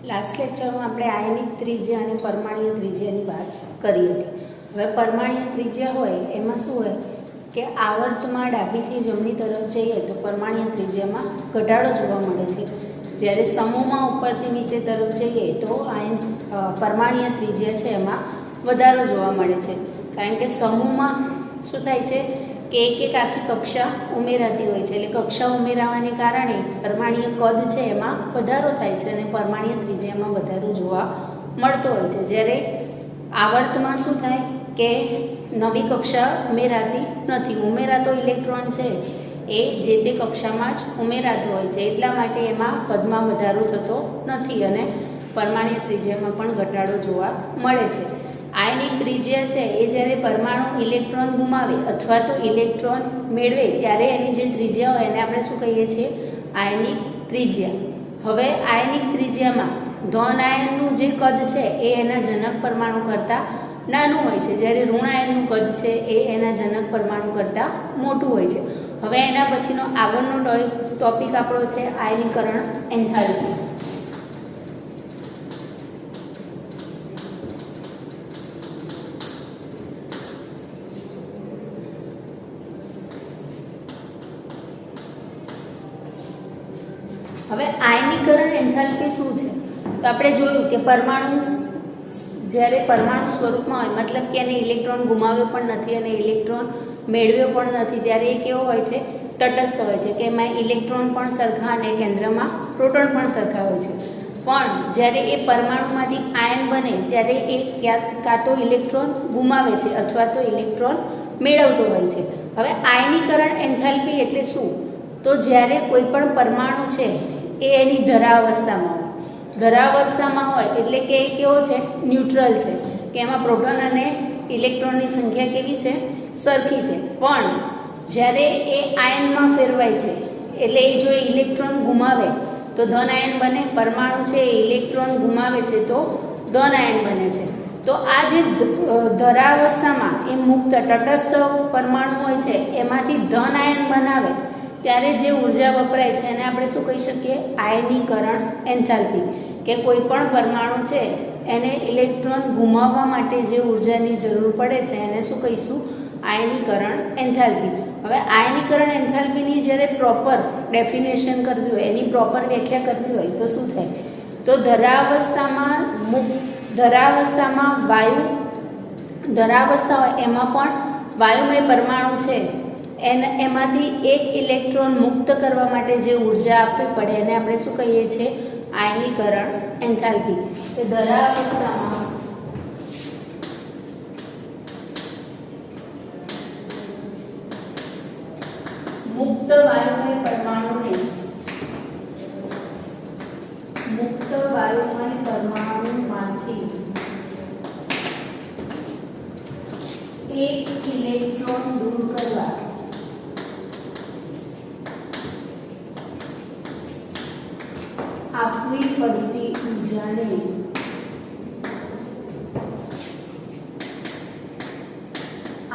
Last લેક્ચરમાં આપણે ionic ત્રિજ્યા અને પરમાણ્વીય ત્રિજ્યાની વાત કરી હતી. હવે પરમાણ્વીય ત્રિજ્યા હોય એમાં શું હોય કે આવર્તમાં ડાબીથી જમણી તરફ જઈએ તો પરમાણ્વીય ત્રિજ્યામાં ઘટાડો જોવા મળે છે. જ્યારે સમૂહમાં ઉપરથી નીચે તરફ જઈએ તો પરમાણ્વીય ત્રિજ્યા છે એમાં વધારો જોવા મળે છે. કારણ કે સમૂહમાં શું થાય છે કે એક આખી કક્ષા ઉમેરાતી હોય છે, એટલે કક્ષા ઉમેરાવાને કારણે પરમાણ્વીય કદ છે એમાં વધારો થાય છે અને પરમાણ્વીય ત્રિજ્યામાં વધારો જોવા મળતો હોય છે. જ્યારે આવર્તમાં શું થાય કે નવી કક્ષા ઉમેરાતી નથી, ઉમેરાતો ઇલેક્ટ્રોન છે એ જે તે કક્ષામાં જ ઉમેરાતો હોય છે, એટલા માટે એમાં કદમાં વધારો થતો નથી અને પરમાણ્વીય ત્રિજ્યામાં પણ ઘટાડો જોવા મળે છે. આયનિક ત્રિજ્યા છે એ જ્યારે પરમાણુ ઇલેક્ટ્રોન ગુમાવે અથવા તો ઇલેક્ટ્રોન મેળવે ત્યારે એની જે ત્રિજ્યા હોય એને આપણે શું કહીએ છીએ? આયનિક ત્રિજ્યા. હવે આયનિક ત્રિજ્યામાં ધન આયનનું જે કદ છે એ એના જનક પરમાણુ કરતાં નાનું હોય છે, જ્યારે ઋણ આયનનું કદ છે એ એના જનક પરમાણુ કરતાં મોટું હોય છે. હવે એના પછીનો આગળનો ટોપિક આપણો છે આયનીકરણ એન્થાલ્પી. હવે આયનીકરણ એન્થાલ્પી શું છે? તો આપણે જોયું કે પરમાણુ જ્યારે પરમાણુ સ્વરૂપમાં હોય, મતલબ કે એને ઇલેક્ટ્રોન ગુમાવ્યો પણ નથી અને ઇલેક્ટ્રોન મેળવ્યો પણ નથી, ત્યારે એ કેવો હોય છે? તટસ્થ હોય છે, કે એમાં ઇલેક્ટ્રોન પણ સરખા અને કેન્દ્રમાં પ્રોટોન પણ સરખા હોય છે. પણ જ્યારે એ પરમાણુમાંથી આયન બને ત્યારે એ કાં તો ઇલેક્ટ્રોન ગુમાવે છે અથવા તો ઇલેક્ટ્રોન મેળવતો હોય છે. હવે આયનીકરણ એન્થાલ્પી એટલે શું? તો જ્યારે કોઈ પણ પરમાણુ છે એ એની ધરાવસ્થામાં હોય, ધરાવસ્થામાં હોય એટલે કે એ કેવો છે? ન્યુટ્રલ છે, કે એમાં પ્રોટોન અને ઇલેક્ટ્રોનની સંખ્યા કેવી છે? સરખી છે. પણ જ્યારે એ આયનમાં ફેરવાય છે એટલે એ જો ઇલેક્ટ્રોન ગુમાવે તો ધન આયન બને, પરમાણુ છે એ ઇલેક્ટ્રોન ગુમાવે છે તો ધન આયન બને છે. તો આ જે ધરાવસ્થામાં એ મુક્ત તટસ્થ પરમાણુ હોય છે એમાંથી ધન આયન બનાવે ત્યારે જે ઉર્જા વપરાય છે એને આપણે શું કહી શકીએ? આયનીકરણ એન્થાલ્પી. કે કોઈ પણ પરમાણુ છે એને ઇલેક્ટ્રોન ગુમાવવા માટે જે ઉર્જાની જરૂર પડે છે એને શું કહીશું? આયનીકરણ એન્થાલ્પી. હવે આયનીકરણ એન્થાલ્પીની જ્યારે પ્રોપર ડેફિનેશન કરવી હોય, એની પ્રોપર વ્યાખ્યા કરવી હોય તો શું થાય? તો ધરાવસ્થામાં વાયુ ધરાવસ્થા હોય એમાં પણ વાયુમય પરમાણુ છે એમાંથી એક ઇલેક્ટ્રોન મુક્ત કરવા માટે જે ઉર્જા આપવી પડે એને આપણે શું કહીએ છીએ? આયનીકરણ એન્થાલ્પી. તો ધરાવસ્થામાં મુક્ત વાયુમય પરમાણુમાંથી એક ઇલેક્ટ્રોન દૂર કરવા આપવી પડતી ઉર્જાને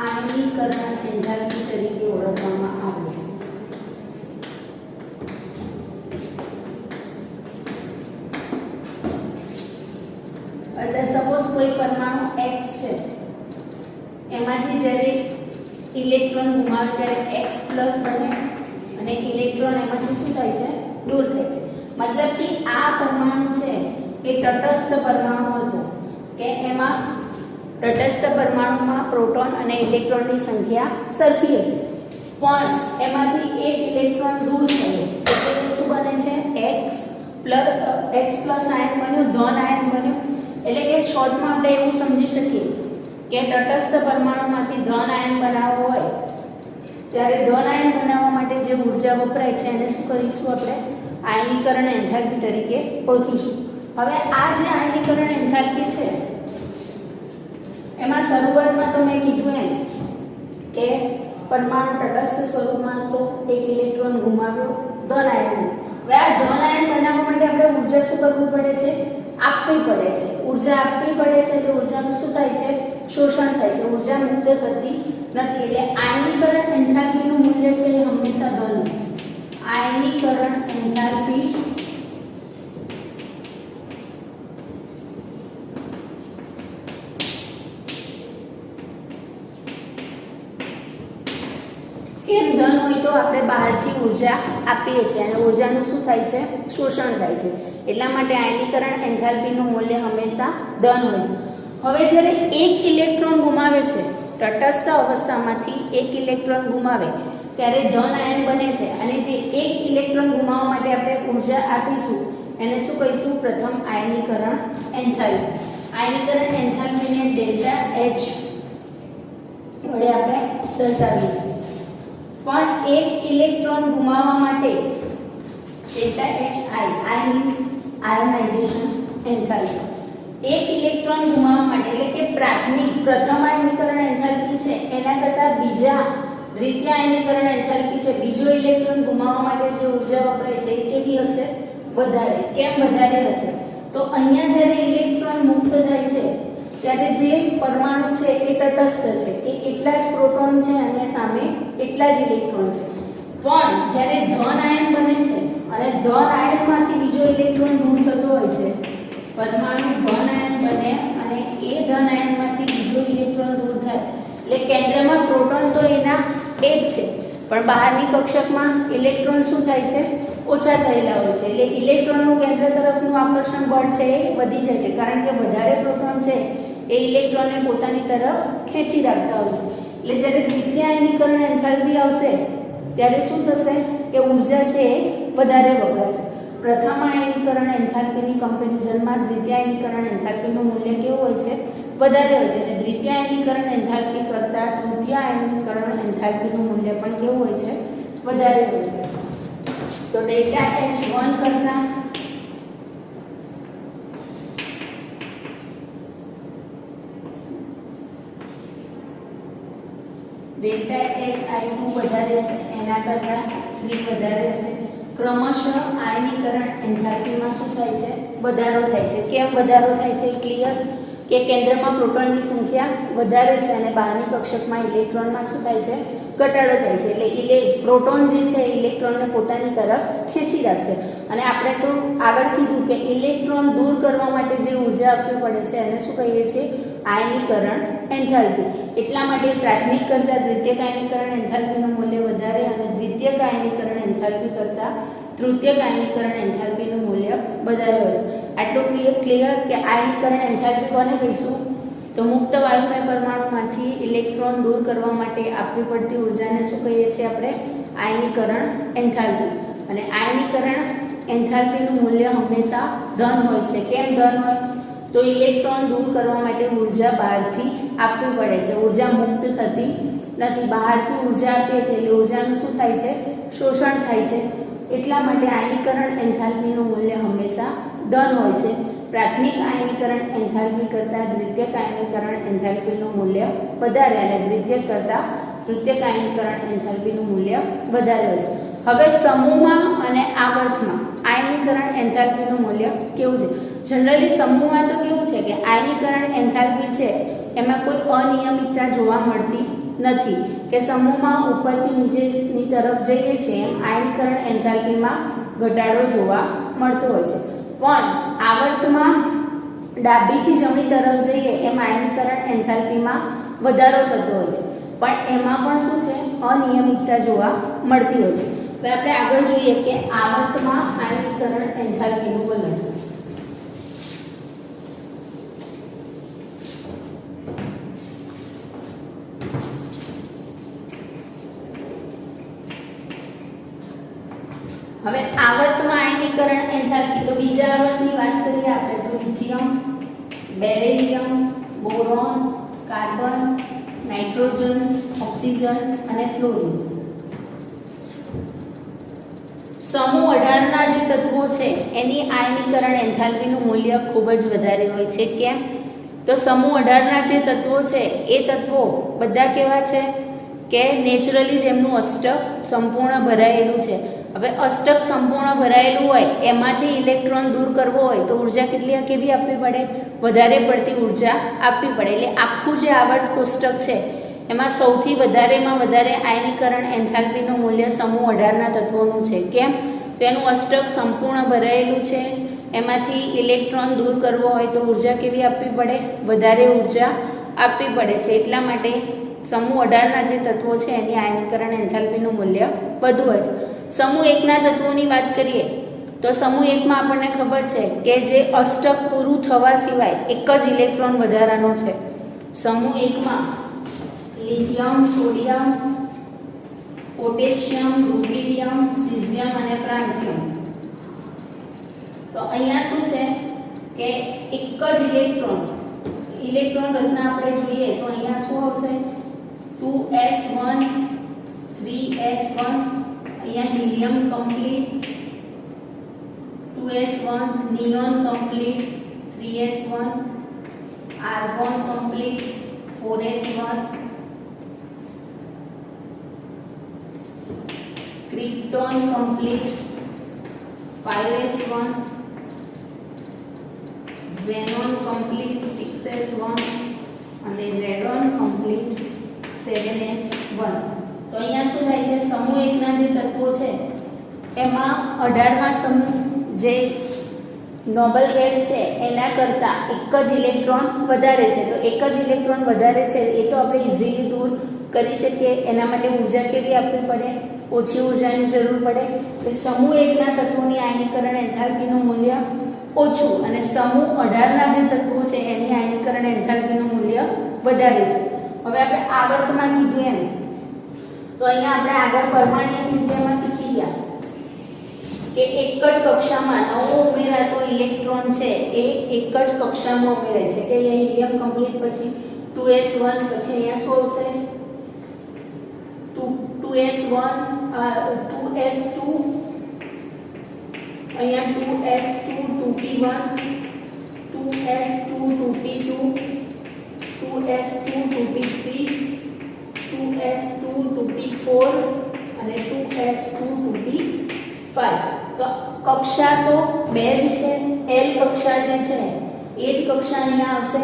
આયનીકરણ એન્થાલ્પી તરીકે ઓળખવામાં આવે છે. એટલે સપોઝ કોઈ પરમાણુ X છે એમાંથી જ્યારે ઇલેક્ટ્રોન ગુમાવે ત્યારે X પ્લસ બને અને ઇલેક્ટ્રોન એમાંથી શું થાય છે? દૂર થાય છે. મતલબ કે આ પરમાણુ છે એ તટસ્થ પરમાણુ હતો, કે એમાં તટસ્થ પરમાણુમાં પ્રોટોન અને ઇલેક્ટ્રોનની સંખ્યા સરખી હતી, પણ એમાંથી એક ઇલેક્ટ્રોન દૂર થયો એટલે શું બને છે? X પ્લસ આયન બન્યું, ધન આયન બન્યું. એટલે કે શોર્ટમાં આપણે એવું સમજી શકીએ કે તટસ્થ પરમાણુમાંથી ધન આયન બનાવવો હોય ત્યારે ધન આયન બનાવવા માટે જે ઉર્જા વપરાય છે એને શું કરીશું? આપણે આયનીકરણ એન્થાલ્પી તરીકે ઓળખીશું. હવે આ જે આયનીકરણ એન્થાલ્પી છે એમાં શરૂઆતમાં તો મેં કીધું એમ કે પરમાણુ તટસ્થ સ્વરૂપમાં તો એક ઇલેક્ટ્રોન ગુમાવ્યો, ધન આયન. હવે આ ધન આયન બનાવવા માટે આપણે ઉર્જા શું કરવું પડે છે? આપવી પડે છે. ઉર્જા આપવી પડે છે એટલે ઉર્જાનું શું થાય છે? શોષણ થાય છે, ઉર્જા મુક્ત થતી નથી. એટલે આયનીકરણ એન્થાલ્પીનું મૂલ્ય છે એ હંમેશા ધન. આયનીકરણ એન્થાલ્પી આપણે બહારથી ઉર્જા આપીએ છીએ અને ઉર્જાનું શું થાય છે? શોષણ થાય છે. એટલા માટે આયનીકરણ એન્થાલ્પીનું મૂલ્ય હંમેશા ધન હોય છે. હવે જ્યારે એક ઇલેક્ટ્રોન ગુમાવે છે, તટસ્થ અવસ્થામાંથી એક ઇલેક્ટ્રોન ગુમાવે ત્યારે ધન આયન બને છે અને જે એક ઇલેક્ટ્રોન ગુમાવવા માટે આપણે ઉર્જા આપીશું એને શું કહીશું? પ્રથમ આયનીકરણ એન્થાલ્પી. આયનીકરણ એન્થાલ્પીને ડેલ્ટા એચ વડે આપણે દર્શાવીએ છીએ. પણ એક ઇલેક્ટ્રોન ગુમાવવા માટે delta H I means ionisation enthalpy. એક ઇલેક્ટ્રોન ગુમાવવા માટે એટલે કે પ્રથમ આયનીકરણ એન્થાલ્પી છે એના કરતાં દ્વિતીય આયનીકરણ એન્થાલ્પી છે, બીજો ઇલેક્ટ્રોન ગુમાવવા માટે જે ઉર્જા વપરાય છે એ કેવી હશે? વધારે. કેમ વધારે હશે? તો અહીંયા જ્યારે ઇલેક્ટ્રોન મુક્ત થાય છે ત્યારે જે પરમાણુ છે એ તટસ્થ છે, એ એટલા જ પ્રોટોન છે અને સામે એટલા જ ઇલેક્ટ્રોન છે. પણ જ્યારે ધન આયન બને છે અને ધન આયનમાંથી બીજો ઇલેક્ટ્રોન દૂર થતો હોય છે, પરમાણુ ધન આયન બને અને એ ધન આયનમાંથી બીજો ઇલેક્ટ્રોન દૂર થાય એટલે કેન્દ્રમાં પ્રોટોન તો એના એ જ છે, પણ બહારની કક્ષકમાં ઇલેક્ટ્રોન શું થાય છે? ઓછા થયેલા હોય છે. એટલે ઇલેક્ટ્રોનનું કેન્દ્ર તરફનું આકર્ષણ બળ છે એ વધી જાય છે, કારણ કે વધારે પ્રોટોન છે એ ઇલેક્ટ્રોનને પોતાની તરફ ખેંચી રાખતા હોય છે. એટલે જ્યારે દ્વિતીય આયનીકરણ એન્થાલ્પી આવશે ત્યારે શું થશે? કે ઉર્જા છે એ વધારે વપરાશે. પ્રથમ આયનીકરણ એન્થાલ્પીની કમ્પેરિઝનમાં દ્વિતીય આયનીકરણ એન્થાલ્પીનું મૂલ્ય કેવું હોય છે? વધારે હોય છે. અને દ્વિતીય આયનીકરણ એન્થાલ્પી કરતાં તૃતીય આયનીકરણ એન્થાલ્પીનું મૂલ્ય પણ કેવું હોય છે? વધારે હોય છે. તો ડેલ્ટા H1 કરતાં ડેલ્ટા HI2 વધારે હશે, એના કરતાં 3 વધારે હશે. ક્રમશઃ આયનીકરણ એન્થાલ્પીમાં શું થાય છે? વધારો થાય છે. કેમ વધારો થાય છે? ક્લિયર? કે કેન્દ્રમાં પ્રોટોનની સંખ્યા વધારે છે અને બહારની કક્ષકમાં ઇલેક્ટ્રોનમાં શું થાય છે? ઘટાડો થાય છે. એટલે પ્રોટોન જે છે ઇલેક્ટ્રોનને પોતાની તરફ ખેંચી રાખશે. અને આપણે તો આગળ કીધું કે ઇલેક્ટ્રોન દૂર કરવા માટે જે ઉર્જા આપવી પડે છે એને શું કહીએ છીએ? આયનીકરણ એન્થાલ્પી. એટલા માટે પ્રાથમિક કરતાં દ્વિતીયક આયનીકરણ એન્થાલ્પીનું મૂલ્ય વધારે અને દ્વિતીયક આયનીકરણ એન્થાલ્પી કરતાં તૃતીયક આયનીકરણ એન્થાલ્પીનું મૂલ્ય વધારે હોય છે. આટલું ક્લિયર કે આયનીકરણ એન્થાલ્પી કોને કહીશું? તો મુક્ત વાયુમય પરમાણુમાંથી ઇલેક્ટ્રોન દૂર કરવા માટે આપવી પડતી ઉર્જાને શું કહીએ છીએ આપણે? આયનીકરણ એન્થાલ્પી. અને આયનીકરણ એન્થાલ્પીનું મૂલ્ય હંમેશા ધન હોય છે. કેમ ધન હોય? તો ઇલેક્ટ્રોન દૂર કરવા માટે ઉર્જા બહારથી આપવી પડે છે, ઉર્જા મુક્ત થતી નથી. બહારથી ઉર્જા આપીએ છીએ એટલે ઉર્જાનું શું થાય છે? શોષણ થાય છે. એટલા માટે આયનીકરણ એન્થાલ્પીનું મૂલ્ય હંમેશા ધન હોય છે. પ્રાથમિક આયનીકરણ એન્થાલ્પી કરતાં દ્વિતીયક આયનીકરણ એન્થાલ્પીનું મૂલ્ય વધારે અને દ્વિતીયક કરતાં તૃતીયક આયનીકરણ એન્થાલ્પીનું મૂલ્ય વધારે હોય છે. હવે સમૂહમાં અને આવર્તમાં આયનીકરણ એન્થાલ્પીનું મૂલ્ય કેવું છે? જનરલી સમૂહમાં તો કેવું છે કે આયનીકરણ એન્થાલ્પી છે એમાં કોઈ અનિયમિતતા જોવા મળતી નથી, કે સમૂહમાં ઉપરથી નીચેની તરફ જઈએ છીએ એમ આયનીકરણ એન્થાલ્પીમાં ઘટાડો જોવા મળતો હોય છે. પણ આવર્તમાં ડાબીથી જમણી તરફ જઈએ એમ આયનીકરણ એન્થાલ્પીમાં વધારો થતો હોય છે, પણ એમાં પણ શું છે? અનિયમિતતા જોવા મળતી હોય છે. તો આપણે આગળ જોઈએ કે આવર્તમાં આયનીકરણ એન્થાલ્પીનું વલણ. હવે આવર્તમાં આયનીકરણ એન્થાલ્પી, તો બીજા આવર્તની વાત કરીએ આપણે તો lithium, beryllium, boron, carbon, nitrogen, oxygen અને ફ્લોરિન. સમૂહ 18 ના જે તત્વો છે એની આયનીકરણ એન્થાલ્પીનું મૂલ્ય ખૂબ જ વધારે હોય છે. કેમ? તો સમૂહ 18 ના જે તત્વો છે એ તત્વો બધા કેવા છે? કે નેચરલી જેમનું અષ્ટક સંપૂર્ણ ભરાયેલું છે. હવે અષ્ટક સંપૂર્ણ ભરાયેલું હોય એમાંથી ઇલેક્ટ્રોન દૂર કરવો હોય તો ઉર્જા કેવી આપવી પડે? વધારે પડતી ઉર્જા આપવી પડે. એટલે આખું જે આવર્ત કોષ્ટક છે એમાં સૌથી વધારેમાં વધારે આયનીકરણ એન્થાલ્પીનું મૂલ્ય સમૂહ 18 ના તત્વોનું છે. કેમ? તો એનું અષ્ટક સંપૂર્ણ ભરાયેલું છે, એમાંથી ઇલેક્ટ્રોન દૂર કરવો હોય તો ઉર્જા કેવી આપવી પડે? વધારે ઉર્જા આપવી પડે છે. એટલા માટે સમૂહ 18ના જે તત્વો છે એની આયનીકરણ એન્થાલ્પીનું મૂલ્ય વધુ હોય છે. સમૂહ 1ના તત્વોની વાત કરીએ તો સમૂહ 1માં આપણને ખબર છે કે જે અષ્ટક પૂરું થવા સિવાય એક જ ઇલેક્ટ્રોન વધારાનો છે. સમૂહ 1માં lithium, sodium, potassium, rubidium, caesium અને ફ્રાન્સિયમ. તો અહીંયા શું છે કે એક જ ઇલેક્ટ્રોન રચના આપણે જોઈએ તો અહીંયા શું આવશે 2s1 3s1, અહીંયા helium complete 2s1, neon complete 3s1, argon complete 4s1, krypton complete 5s1, xenon complete 6s1 અને રેડોન કમ્પ્લીટ 7s1. તો અહીંયા શું થાય છે સમૂહ 1ના જે તત્વો છે એમાં 18મા સમૂહ જે નોબલ ગેસ છે એના કરતાં એક જ ઇલેક્ટ્રોન વધારે છે. તો એક જ ઇલેક્ટ્રોન વધારે છે એ તો આપણે ઇઝીલી દૂર કરી શકીએ. એના માટે ઉર્જા કેવી આપવી પડે? ઓછી ઉર્જાની જરૂર પડે. કે સમૂહ 1ના તત્વોની આયનીકરણ એન્થાલ્પીનું મૂલ્ય ઓછું અને સમૂહ 18ના જે તત્વો છે એની આયનીકરણ એન્થાલ્પીનું મૂલ્ય વધારે છે. હવે આપણે આવર્તમાં કીધું એમ તો અહીંયા આપણે આગળ પરમાણ્વીય ત્રિજ્યામાં શીખી ગયા કે એક જ કક્ષામાં નવો ઉમેરાતો ઇલેક્ટ્રોન છે એ એક જ કક્ષામાં ઉમેરાય છે. કે અહીંયા હિલિયમ કમ્પ્લીટ પછી 2s1 પછી અહીંયા શું આવશે 2s1 2s2 અહીંયા 2s2 2p1 2s2 2p2 2s2 2p3 2s2 2p4 અને 2s2 2p5. તો કક્ષા તો બે જ છે. L કક્ષા જે છે એ જ કક્ષા અહીંયા આવશે.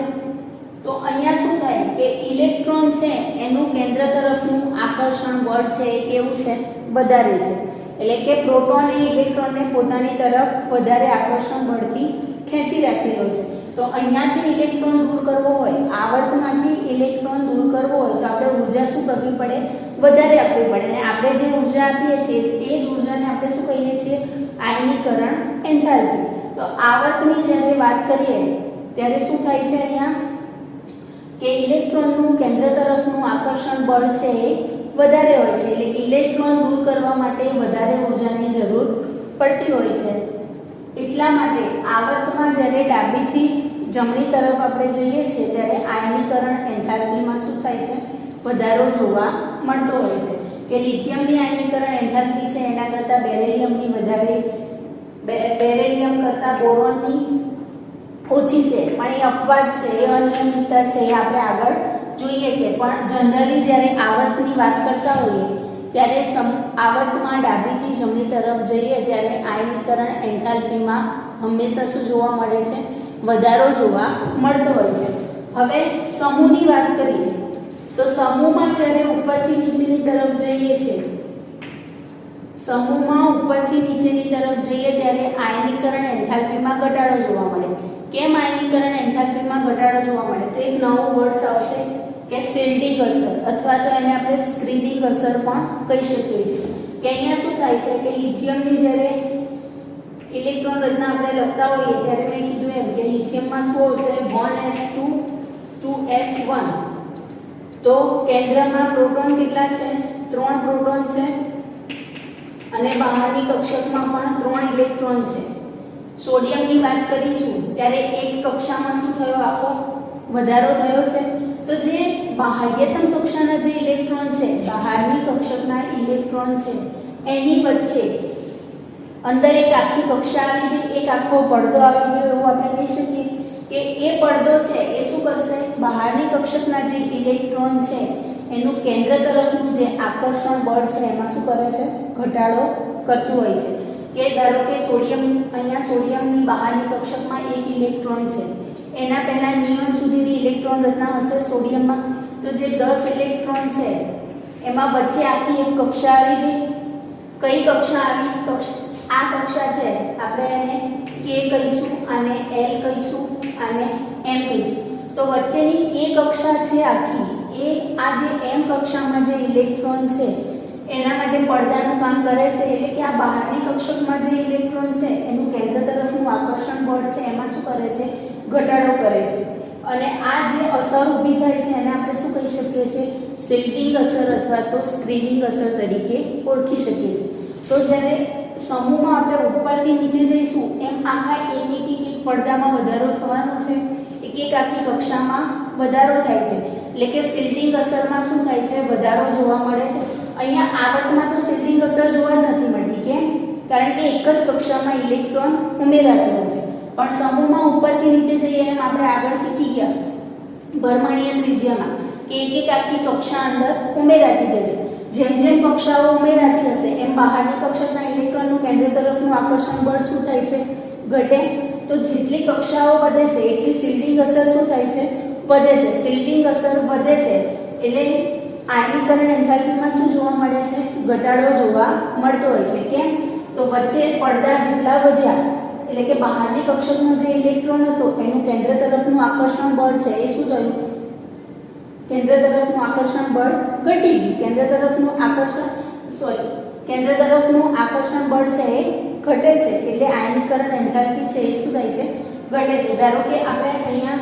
તો અહીંયા શું થાય કે ઇલેક્ટ્રોન છે એનું કેન્દ્ર તરફનું આકર્ષણ બળ છે એ કેવું છે? વધારે છે. એટલે કે પ્રોટોન એ ઇલેક્ટ્રોનને પોતાની તરફ વધારે આકર્ષણ બળથી ખેંચી રાખેલો છે. તો અહીંયાથી ઇલેક્ટ્રોન દૂર કરવો હોય, આવર્તમાંથી ઇલેક્ટ્રોન દૂર કરવો હોય તો આપણે ઉર્જા શું કરવી પડે? વધારે આપવી પડે. અને આપણે જે ઉર્જા આપીએ છીએ એ જ ઉર્જાને આપણે શું કહીએ છીએ? આયનીકરણ એન્થાલ્પી. તો આવર્તની જ્યારે વાત કરીએ ત્યારે શું થાય છે અહીંયા કે ઇલેક્ટ્રોનનું કેન્દ્ર તરફનું આકર્ષણ બળ છે એ વધારે હોય છે. એટલે ઇલેક્ટ્રોન દૂર કરવા માટે વધારે ઉર્જાની જરૂર પડતી હોય છે. એટલા માટે આવર્તમાં જ્યારે ડાબીથી જમણી તરફ આપણે જઈએ છીએ ત્યારે આયનીકરણ એન્થાલ્પીમાં શું થાય છે? વધારો જોવા મળતો હોય છે. કે લિથિયમની આયનીકરણ એન્થાલ્પી છે એના કરતાં બેરિલિયમની વધારે, બેરિલિયમ કરતાં બોરોનની ઓછી છે. પણ એ અપવાદ છે, એ અનિયમિતતા છે, એ આપણે આગળ જોઈએ છે. પણ જનરલી જ્યારે આવર્તની વાત કરતા હોઈએ ત્યારે આવર્તમાં ડાબીથી જમણી તરફ જઈએ ત્યારે આયનીકરણ એન્થાલ્પીમાં હંમેશા શું જોવા મળે છે? વધારો જોવા મળતો હોય છે. હવે સમૂહની વાત કરીએ તો સમૂહમાં જ્યારે ઉપરથી નીચેની તરફ જઈએ છીએ, સમૂહમાં ઉપરથી નીચેની તરફ જઈએ ત્યારે આયનીકરણ એન્થાલ્પીમાં ઘટાડો જોવા મળે. કેમ આયનીકરણ એન્થાલ્પીમાં ઘટાડો જોવા મળે? તો એક નવો વર્ડ આવશે કે સિલ્ડિંગ અસર અથવા તો એને આપણે સ્ક્રીનિંગ અસર પણ કહી શકીએ છીએ. કે અહીંયા શું થાય છે કે લિથિયમની જ્યારે ઇલેક્ટ્રોન રચના આપણે લખતા હોઈએ ત્યારે મેં કીધું એમ કે લિથિયમમાં શું આવશે? 1s2 2s1. તો કેન્દ્રમાં પ્રોટોન કેટલા છે? 3 પ્રોટોન છે અને બહારની કક્ષકમાં પણ 3 ઇલેક્ટ્રોન છે. સોડિયમની વાત કરીશું ત્યારે એક કક્ષામાં શું થયો? આખો વધારો થયો છે. તો જે બાહ્યતમ કક્ષાના જે ઇલેક્ટ્રોન છે, બહારની કક્ષકના ઇલેક્ટ્રોન છે એની વચ્ચે અંદર એક આખી કક્ષા આવી ગઈ, એક આખો પડદો આવી ગયો એવું આપણે કહી શકીએ. કે એ પડદો છે એ શું કરશે? બહારની કક્ષકના જે ઇલેક્ટ્રોન છે એનું કેન્દ્ર તરફનું જે આકર્ષણ બળ છે એમાં શું કરે છે? ઘટાડો કરતું હોય છે. કે ધારો કે સોડિયમ, અહીંયા સોડિયમની બહારની કક્ષકમાં એક ઇલેક્ટ્રોન છે, એના પહેલા નિયોન સુધીની ઇલેક્ટ્રોન રચના હશે સોડિયમમાં. તો જે 10 ઇલેક્ટ્રોન છે એમાં વચ્ચે આખી એક કક્ષા આવી ગઈ. કઈ કક્ષા આવી? આ કક્ષા છે આપણે એને K કહીશું, આને L કહીશું, આને M કહીશું. તો વચ્ચેની એ કક્ષા છે આખી એ આ જે m કક્ષામાં જે ઇલેક્ટ્રોન છે એના માટે પડદાનું કામ કરે છે, એટલે કે આ બહારની કક્ષકમાં જે ઇલેક્ટ્રોન છે એનું કેન્દ્ર તરફનું આકર્ષણ બળ છે એમાં શું કરે છે, ઘટાડો કરે છે. અને આ જે અસર ઊભી થાય છે એને આપણે શું કહી શકીએ છીએ, શિલ્ડિંગ અસર અથવા તો સ્ક્રીનિંગ અસર તરીકે ઓળખી શકીએ છીએ. તો જ્યારે સમૂહમાં આપણે ઉપરથી નીચે જઈશું એમ આખા એક પડદામાં વધારો થવાનો છે, એક આખી કક્ષામાં વધારો થાય છે, એટલે કે શિલ્ડિંગ અસરમાં શું થાય છે, વધારો જોવા મળે છે. અહીંયા આવર્તમાં તો શિલ્ડિંગ અસર જોવા જ નથી મળતી. કેમ? કારણ કે એક જ કક્ષામાં ઇલેક્ટ્રોન ઉમેરાતો હોય છે. પણ સમૂહમાં ઉપરથી નીચે જઈએ એમ આપણે આગળ શીખી ગયા પરમાણ્વીય ત્રિજ્યામાં કે એક આખી કક્ષા અંદર ઉમેરાતી જાય છે. જેમ જેમ કક્ષાઓ ઉમેરાતી હશે એમ બહારની કક્ષકના ઇલેક્ટ્રોનનું કેન્દ્ર તરફનું આકર્ષણ બળ શું થાય છે, ઘટે. તો જેટલી કક્ષાઓ વધે છે એટલી શિલ્ડિંગ અસર શું થાય છે, વધે છે. શિલ્ડિંગ અસર વધે છે એટલે આયનીકરણ એન્થાલ્પીમાં શું જોવા મળે છે, ઘટાડો જોવા મળતો હોય છે. કેમ? તો વચ્ચે પડદા જેટલા વધ્યા એટલે કે બહારની કક્ષકનો જે ઇલેક્ટ્રોન હતો એનું કેન્દ્ર તરફનું આકર્ષણ બળ છે એ શું થયું, કેન્દ્ર તરફનું આકર્ષણ બળ ઘટી ગયું. કેન્દ્ર તરફનું આકર્ષણ બળ છે એ ઘટે છે એટલે આયનીકરણ એન્થાલ્પી છે એ શું થાય છે, ઘટે છે. ધારો કે આપણે અહીંયા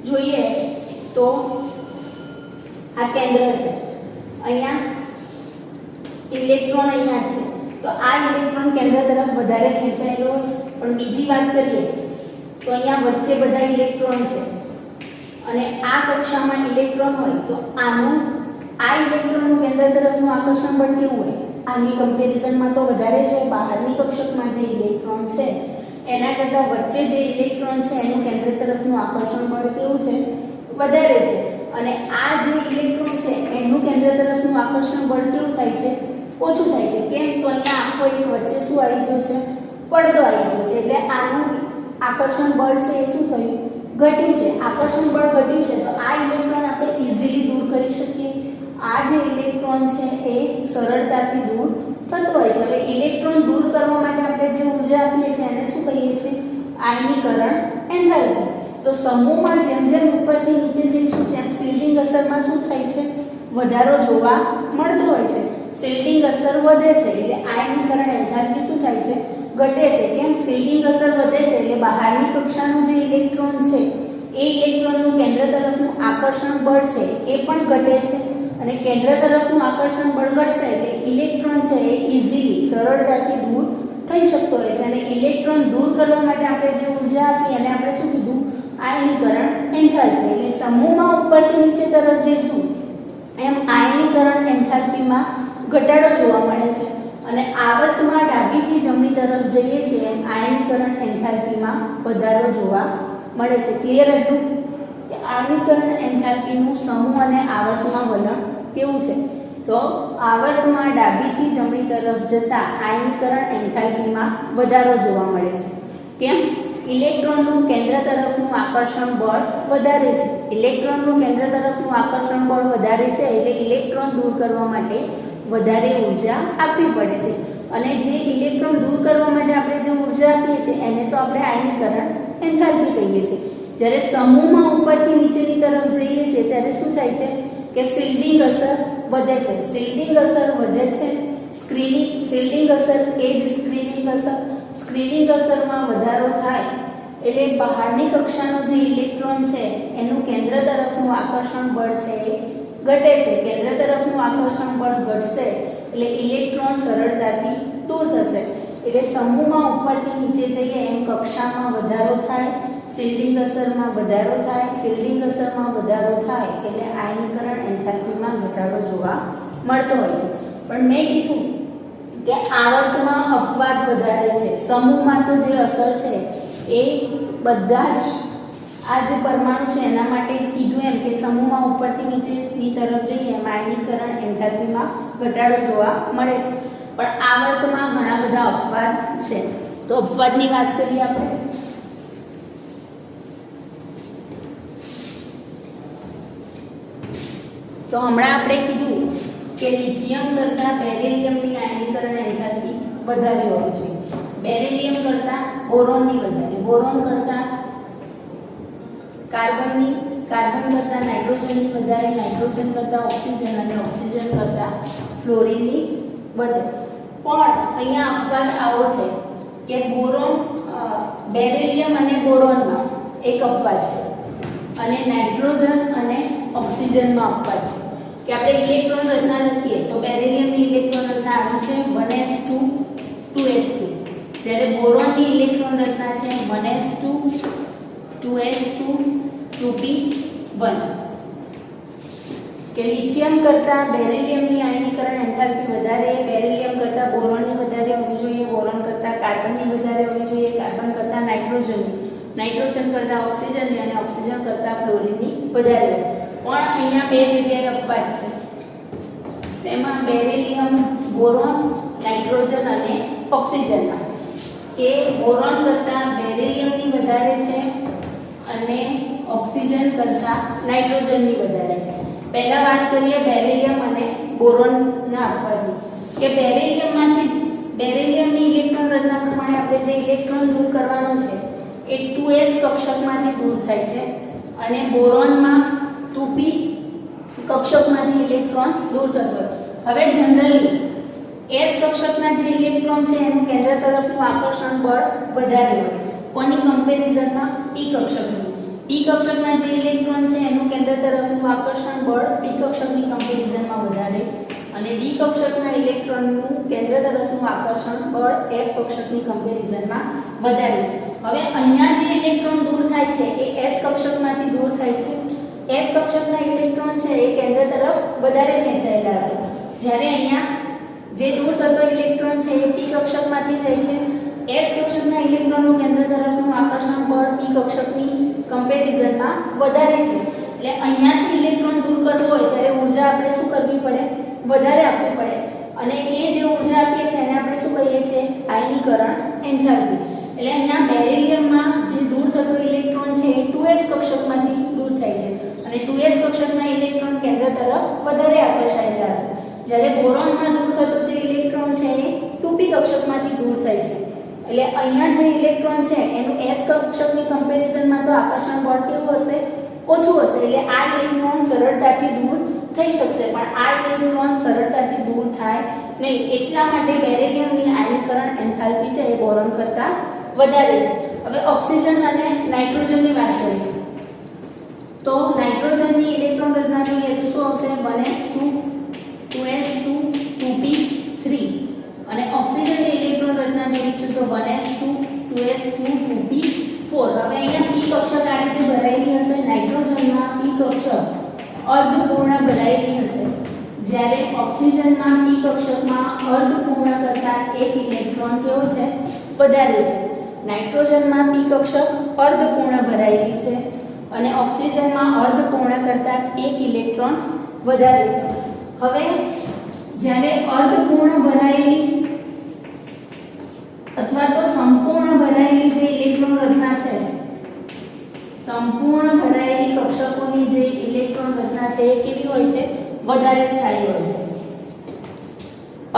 જોઈએ તો આ કેન્દ્ર છે, અહીંયા ઇલેક્ટ્રોન અહીંયા છે, તો આ ઇલેક્ટ્રોન કેન્દ્ર તરફ વધારે ખેંચાયેલો હોય. પણ બીજી વાત કરીએ તો અહીંયા વચ્ચે બધા ઇલેક્ટ્રોન છે અને આ કક્ષામાં ઇલેક્ટ્રોન હોય તો આ ઇલેક્ટ્રોનનું કેન્દ્ર તરફનું આકર્ષણ બળ કેવું હોય, આની કમ્પેરિઝનમાં તો વધારે જ હોય. બહારની કક્ષકમાં જે ઇલેક્ટ્રોન છે એના કરતાં વચ્ચે જે ઇલેક્ટ્રોન છે એનું કેન્દ્ર તરફનું આકર્ષણ બળ કેવું છે, વધારે છે. અને આ જે ઇલેક્ટ્રોન છે એનું કેન્દ્ર તરફનું આકર્ષણ બળ કેવું થાય છે, ઓછું થાય છે. કેમ? તો અહીંયા આખો એક વચ્ચે શું આવી ગયું છે, પડદો આવી ગયો છે એટલે આનું આકર્ષણ બળ છે એ શું થયું, ઘટ્યું છે. આકર્ષણ બળ ઘટ્યું છે તો આ ઇલેક્ટ્રોન આપણે ઇઝીલી દૂર કરી શકીએ. આ જે ઇલેક્ટ્રોન છે એ સરળતાથી દૂર થતો હોય છે. હવે ઇલેક્ટ્રોન દૂર કરવા માટે આપણે જે ઊર્જા આપીએ છીએ એને શું કહીએ છીએ, આયનીકરણ એન્થાલ્પી. તો સમૂહમાં જેમ જેમ ઉપરથી નીચે જઈશું તેમ શિલ્ડિંગ અસરમાં શું થાય છે, વધારો જોવા મળતો હોય છે. શિલ્ડિંગ અસર વધે છે એટલે આયનીકરણ એન્થાલ્પી શું થાય છે, ઘટે છે. કેમ? શિલ્ડિંગ અસર વધે છે એટલે બહારની કક્ષાનું જે ઇલેક્ટ્રોન છે એ ઇલેક્ટ્રોનનું કેન્દ્ર તરફનું આકર્ષણ બળ છે એ પણ ઘટે છે. અને કેન્દ્ર તરફનું આકર્ષણ બળ ઘટશે એટલે ઇલેક્ટ્રોન છે એ ઇઝીલી સરળતાથી દૂર થઈ શકતો હોય છે. અને ઇલેક્ટ્રોન દૂર કરવા માટે આપણે જે ઊર્જા આપી અને આપણે શું કીધું, આયનીકરણ એન્થાલ્પી. એટલે સમૂહમાં ઉપરથી નીચે તરફ જઈશું એમ આયનીકરણ એન્થાલ્પીમાં ઘટાડો જોવા મળે છે. અને આવર્તમાં ડાબીથી જમણી તરફ જઈએ છીએ એમ આયનીકરણ એન્થાલ્પીમાં વધારો જોવા મળે છે. ક્લિયર એટલું કે આયનીકરણ એન્થાલ્પીનું સમૂહ અને આવર્તમાં વલણ કેવું છે? તો આવર્તમાં ડાબીથી જમણી તરફ જતા આયનીકરણ એન્થાલ્પીમાં વધારો જોવા મળે છે. કેમ? ઇલેક્ટ્રોનનું કેન્દ્ર તરફનું આકર્ષણ બળ વધારે છે. ઇલેક્ટ્રોનનું કેન્દ્ર તરફનું આકર્ષણ બળ વધારે છે એટલે ઇલેક્ટ્રોન દૂર કરવા માટે વધારે ઊર્જા આપવી પડે છે. અને જે ઇલેક્ટ્રોન દૂર કરવા માટે આપણે જે ઊર્જા આપીએ છીએ એને તો આપણે આયનીકરણ એન્થાલ્પી કહીએ છીએ. જ્યારે સમૂહમાં ઉપરથી નીચેની તરફ જઈએ છીએ ત્યારે શું થાય છે કે શિલ્ડિંગ અસર વધે છે. શિલ્ડિંગ અસર વધે છે. શિલ્ડિંગ અસર એ જ સ્ક્રીનિંગ અસર. સ્ક્રીનિંગ અસરમાં વધારો થાય એટલે બહારની કક્ષાનો જે ઇલેક્ટ્રોન છે એનું કેન્દ્ર તરફનું આકર્ષણ બળ છે એ ઘટે છે. કેન્દ્ર તરફનું આકર્ષણ બળ ઘટશે એટલે ઇલેક્ટ્રોન સરળતાથી દૂર થશે. એટલે સમૂહમાં ઉપરથી નીચે જઈએ એમ કક્ષામાં વધારો થાય, શિલ્ડિંગ અસરમાં વધારો થાય. શિલ્ડિંગ અસરમાં વધારો થાય એટલે આયનીકરણ એન્થાલ્પીમાં ઘટાડો જોવા મળતો હોય છે. પણ મેં કીધું કે આવર્તમાં અપવાદ વધારે છે. સમૂહમાં તો જે અસર છે એ બધા જ આ જે પરમાણુ છે એના માટે કીધું એમ કે સમૂહમાં ઉપરથી નીચેની તરફ જઈએ એમ આયનીકરણ એન્થાલ્પીમાં ઘટાડો જોવા મળે છે. પણ આવર્તમાં ઘણા બધા અપવાદ છે. તો અપવાદની વાત કરીએ આપણે. તો હમણાં આપણે કીધું કે લિથિયમ કરતાં બેરિલિયમની આયનીકરણ એન્થાલ્પી વધારે હોવી જોઈએ. બેરિલિયમ કરતાં બોરોનની વધારે, બોરોન કરતાં કાર્બનની કાર્બન કરતાં નાઇટ્રોજનની વધારે, નાઇટ્રોજન કરતાં ઓક્સિજન અને ઓક્સિજન કરતાં ફ્લોરિનની વધે. પણ અહીંયા અપવાદ આવો છે કે બોરોન, બેરિલિયમ અને બોરોનમાં એક અપવાદ છે અને નાઇટ્રોજન અને ઓક્સિજનમાં અપવાદ છે કે આપણે ઇલેક્ટ્રોન રચના લખીએ તો બેરિલિયમની ઇલેક્ટ્રોન રચના આવી છે 1s2 2s2, જ્યારે બોરોનની ઇલેક્ટ્રોન રચના છે 1s2 2s2 2p1. કે લિથિયમ કરતાં બેરિલિયમની આયનીકરણ એન્થાલ્પી વધારે, બેરિલિયમ કરતાં બોરોનની વધારે હોવી જોઈએ, બોરોન કરતાં કાર્બનની વધારે હોવી જોઈએ, કાર્બન કરતાં નાઇટ્રોજનની, નાઇટ્રોજન કરતાં ઓક્સિજનની અને ઓક્સિજન કરતાં ફ્લોરિનની વધારે હોય. પણ અહીંયા બે જગ્યાએ અપવાદ છે. એમાં બેરિલિયમ, બોરોન, નાઇટ્રોજન અને ઓક્સિજનમાં કે બોરોન કરતાં બેરિલિયમની વધારે છે અને ઓક્સિજન કરતાં નાઇટ્રોજનની વધારે છે. પહેલા વાત કરીએ બેરિલિયમ અને બોરોનના અપવાદની કે બેરિલિયમની ઇલેક્ટ્રોન રચના પ્રમાણે આપણે જે ઇલેક્ટ્રોન દૂર કરવાનો છે એ 2s કક્ષકમાંથી દૂર થાય છે અને બોરોનમાં 2p કક્ષકમાંથી ઇલેક્ટ્રોન દૂર થતો હોય. હવે જનરલી s કક્ષકના જે ઇલેક્ટ્રોન છે એનું કેન્દ્ર તરફનું આકર્ષણ બળ વધારે હોય. કોની કમ્પેરિઝનમાં? p કક્ષકનું. p કક્ષકના જે ઇલેક્ટ્રોન છે એનું કેન્દ્ર તરફનું આકર્ષણ બળ p કક્ષકની કમ્પેરિઝનમાં વધારે અને d કક્ષકના ઇલેક્ટ્રોનનું કેન્દ્ર તરફનું આકર્ષણ બળ f કક્ષકની કમ્પેરિઝનમાં વધારે છે. હવે અહીંયા જે ઇલેક્ટ્રોન દૂર થાય છે એ s કક્ષકમાંથી દૂર થાય છે. s કક્ષકના ઇલેક્ટ્રોન છે એ કેન્દ્ર તરફ વધારે ખેંચાયેલા હશે, જ્યારે અહીંયા જે દૂર થતો ઇલેક્ટ્રોન છે એ p કક્ષકમાંથી જાય છે. s કક્ષકના ઇલેક્ટ્રોનનું કેન્દ્ર તરફનું આકર્ષણ બળ p કક્ષકની કમ્પેરિઝનમાં વધારે છે. એટલે અહીંયાથી ઇલેક્ટ્રોન દૂર કરવો હોય ત્યારે ઊર્જા આપણે શું કરવી પડે? વધારે આપવી પડે અને એ જે ઊર્જા આપીએ છીએ એને આપણે શું કહીએ છીએ? આયનીકરણ એન્થાલ્પી. એટલે અહીંયા બેરિલિયમમાં જે દૂર થતો ઇલેક્ટ્રોન છે એ 2s કક્ષકમાંથી દૂર થાય છે અને 2s કક્ષકના ઇલેક્ટ્રોન કેન્દ્ર તરફ વધારે આકર્ષાયેલા હશે, જ્યારે બોરોનમાં દૂર થતો જે ઇલેક્ટ્રોન છે એ 2p કક્ષકમાંથી દૂર થાય છે. એટલે અહીંયા જે ઇલેક્ટ્રોન છે એનું s કક્ષકની કમ્પેરિઝનમાં તો આકર્ષણ બળ કેવું હશે? ઓછું હશે. એટલે આ ઇલેક્ટ્રોન સરળતાથી દૂર થઈ શકશે, પણ આ ઇલેક્ટ્રોન સરળતાથી દૂર થાય નહીં. એટલા માટે બેરિલિયમની આયનીકરણ એન્થાલ્પી છે એ બોરોન કરતાં વધારે છે. હવે ઓક્સિજન અને નાઇટ્રોજનની વાત કરીએ તો નાઇટ્રોજનની ઇલેક્ટ્રોન રચના જોઈએ તો શું આવશે? 1s2 2s2 2p3 અને ઓક્સિજનની ઇલેક્ટ્રોન રચના જોઈશું તો 1s2 2s2 2p4. હવે અહીંયા p કક્ષક આ રીતે ભરાયેલી હશે, નાઇટ્રોજનમાં p કક્ષક અર્ધપૂર્ણ ભરાયેલી હશે, જ્યારે ઓક્સિજનમાં p કક્ષકમાં અર્ધપૂર્ણ કરતાં એક ઇલેક્ટ્રોન કેવો છે? વધારે છે. નાઇટ્રોજનમાં p કક્ષક અર્ધપૂર્ણ ભરાયેલી છે અને ઓક્સિજનમાં અર્ધપૂર્ણ કરતાં એક ઇલેક્ટ્રોન વધારે છે. હવે જ્યારે અર્ધપૂર્ણ ભરાયેલી અથવા તો સંપૂર્ણ ભરાયેલી જે ઇલેક્ટ્રોન રચના છે, સંપૂર્ણ ભરાયેલી કક્ષકોની જે ઇલેક્ટ્રોન રચના છે એ કેવી હોય છે? વધારે સ્થાયી હોય છે.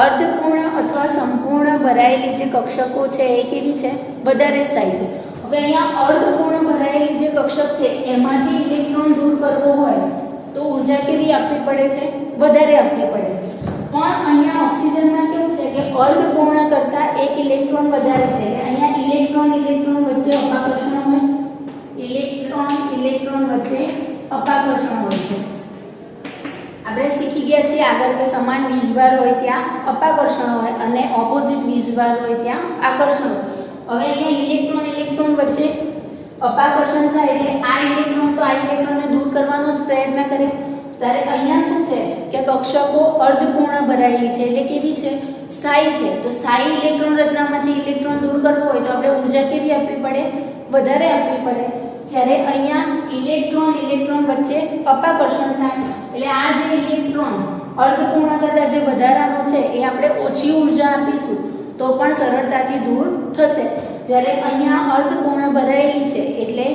અર્ધપૂર્ણ અથવા સંપૂર્ણ ભરાયેલી જે કક્ષકો છે એ કેવી છે? વધારે સ્થાયી છે. હવે અહીંયા અર્ધપૂર્ણ ભરાયેલી જે કક્ષક છે એમાંથી ઇલેક્ટ્રોન દૂર કરવો હોય તો ઊર્જા કેવી આપવી પડે છે? વધારે આપવી પડે છે. પણ અહીંયા ઓક્સિજનમાં કેવું છે કે અર્ધપૂર્ણ કરતાં એક ઇલેક્ટ્રોન વધારે છે. અહીંયા ઇલેક્ટ્રોન વચ્ચે અપાકર્ષણ હોય, ઇલેક્ટ્રોન વચ્ચે અપાકર્ષણ હોય છે. આપણે શીખી ગયા છીએ આગળ કે સમાન વીજભાર હોય ત્યાં અપાકર્ષણ હોય અને ઓપોઝિટ વીજભાર હોય ત્યાં આકર્ષણ હોય. હવે અહીંયા ઇલેક્ટ્રોન વચ્ચે અપાકર્ષણ થાય એટલે આ ઇલેક્ટ્રોન તો આ ઇલેક્ટ્રોનને દૂર કરવાનો જ પ્રયત્ન કરે. ત્યારે અહીંયા શું છે કે કક્ષકો અર્ધપૂર્ણ ભરાયેલી છે એટલે કેવી છે? સ્થાયી છે. તો સ્થાયી ઇલેક્ટ્રોન રચનામાંથી ઇલેક્ટ્રોન દૂર કરવો હોય તો આપણે ઊર્જા કેવી આપવી પડે? વધારે આપવી પડે. જ્યારે અહીંયા ઇલેક્ટ્રોન વચ્ચે અપાકર્ષણ થાય એટલે આ જે ઇલેક્ટ્રોન અર્ધપૂર્ણ કરતાં જે વધારાનો છે એ આપણે ઓછી ઊર્જા આપીશું તો પણ સરળતાથી દૂર થશે. જ્યારે અહીંયા અર્ધપૂર્ણ ભરાયેલી છે એટલે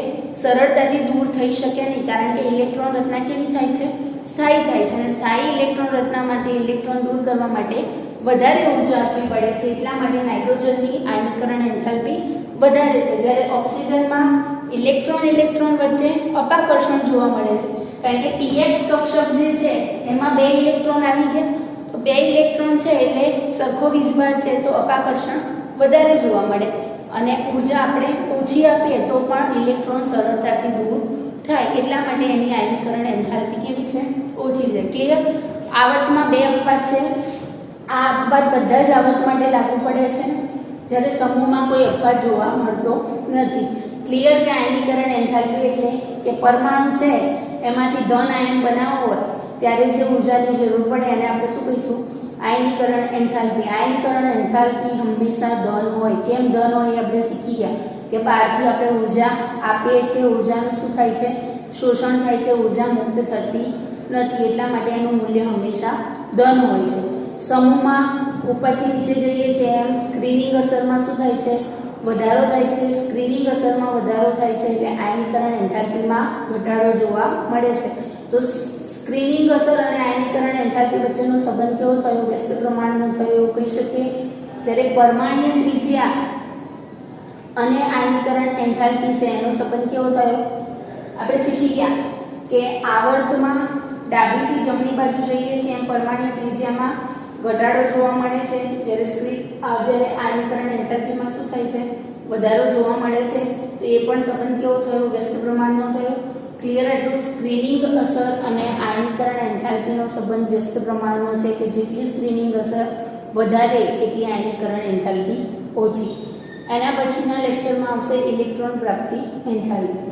સરળતાથી દૂર થઈ શકે નહીં, કારણ કે ઇલેક્ટ્રોન રચના કેવી થાય છે? સ્થાયી થાય છે અને સ્થાયી ઇલેક્ટ્રોન રચનામાંથી ઇલેક્ટ્રોન દૂર કરવા માટે વધારે ઊર્જા આપવી પડે છે. એટલા માટે નાઇટ્રોજનની આયનીકરણ એન્થાલ્પી વધારે છે, જ્યારે ઓક્સિજનમાં ઇલેક્ટ્રોન વચ્ચે અપાકર્ષણ જોવા મળે છે, કારણ કે px કક્ષક જે છે એમાં 2 ઇલેક્ટ્રોન આવી ગયા, તો 2 ઇલેક્ટ્રોન છે એટલે સરખો વીજભાર છે તો અપાકર્ષણ વધારે જોવા મળે, અને ઉર્જા આપણે ઓછી આપીએ તો પણ ઇલેક્ટ્રોન સરળતાથી દૂર થાય, એટલા માટે એની આયનીકરણ એન્થાલ્પી કેવી છે? ઓછી છે. ક્લિયર? આવર્તમાં 2 અપવાદ છે. આ અપવાદ બધા જ આવર્ત માટે લાગુ પડે છે, જ્યારે સમૂહમાં કોઈ અપવાદ જોવા મળતો નથી. ક્લિયર? કે આયનીકરણ એન્થાલ્પી એટલે કે પરમાણુ છે એમાંથી ધન આયન બનાવવો હોય ત્યારે જે ઉર્જાની જરૂર પડે એને આપણે શું કહીશું? આયનીકરણ એન્થાલ્પી. આયનીકરણ એન્થાલ્પી હંમેશા ધન હોય. કેમ ધન હોય આપણે શીખી ગયા કે બહારથી આપણે ઉર્જા આપીએ છીએ, ઉર્જાનું શું થાય છે? શોષણ થાય છે, ઉર્જા મુક્ત થતી નથી, એટલા માટે એનું મૂલ્ય હંમેશા ધન હોય છે. સમૂહમાં ઉપરથી નીચે જઈએ છીએ એમ સ્ક્રીનિંગ અસરમાં શું થાય છે? વધારો થાય છે. સ્ક્રીનિંગ અસરમાં વધારો થાય છે એટલે આયનીકરણ એન્થાલ્પીમાં ઘટાડો જોવા મળે છે. તો સ્ક્રીનિંગ અસર અને આયનીકરણ એન્થાલ્પી વચ્ચેનો સંબંધ કેવો થયો? વ્યસ્ત પ્રમાણનો થયો એવું કહી શકીએ. જ્યારે પરમાણ્વીય ત્રિજ્યા અને આયનીકરણ એન્થાલ્પી છે એનો સંબંધ કેવો થયો? આપણે શીખી ગયા કે આવર્તમાં ડાબીથી જમણી બાજુ જઈએ છીએ એમ પરમાણ્વીય ત્રિજ્યામાં ઘટાડો જોવા મળે છે, જ્યારે આયનીકરણ એન્થાલ્પીમાં શું થાય છે? વધારો જોવા મળે છે. તો એ પણ સંબંધ કેવો થયો? વ્યસ્ત પ્રમાણનો થયો. ક્લિયર? એટલું સ્ક્રીનિંગ અસર અને આયનીકરણ એન્થાલ્પીનો સંબંધ વ્યસ્ત પ્રમાણનો છે કે જેટલી સ્ક્રીનિંગ અસર વધારે એટલી આયનીકરણ એન્થાલ્પી ઓછી. એના પછીના લેક્ચરમાં આવશે ઇલેક્ટ્રોન પ્રાપ્તિ એન્થાલ્પી.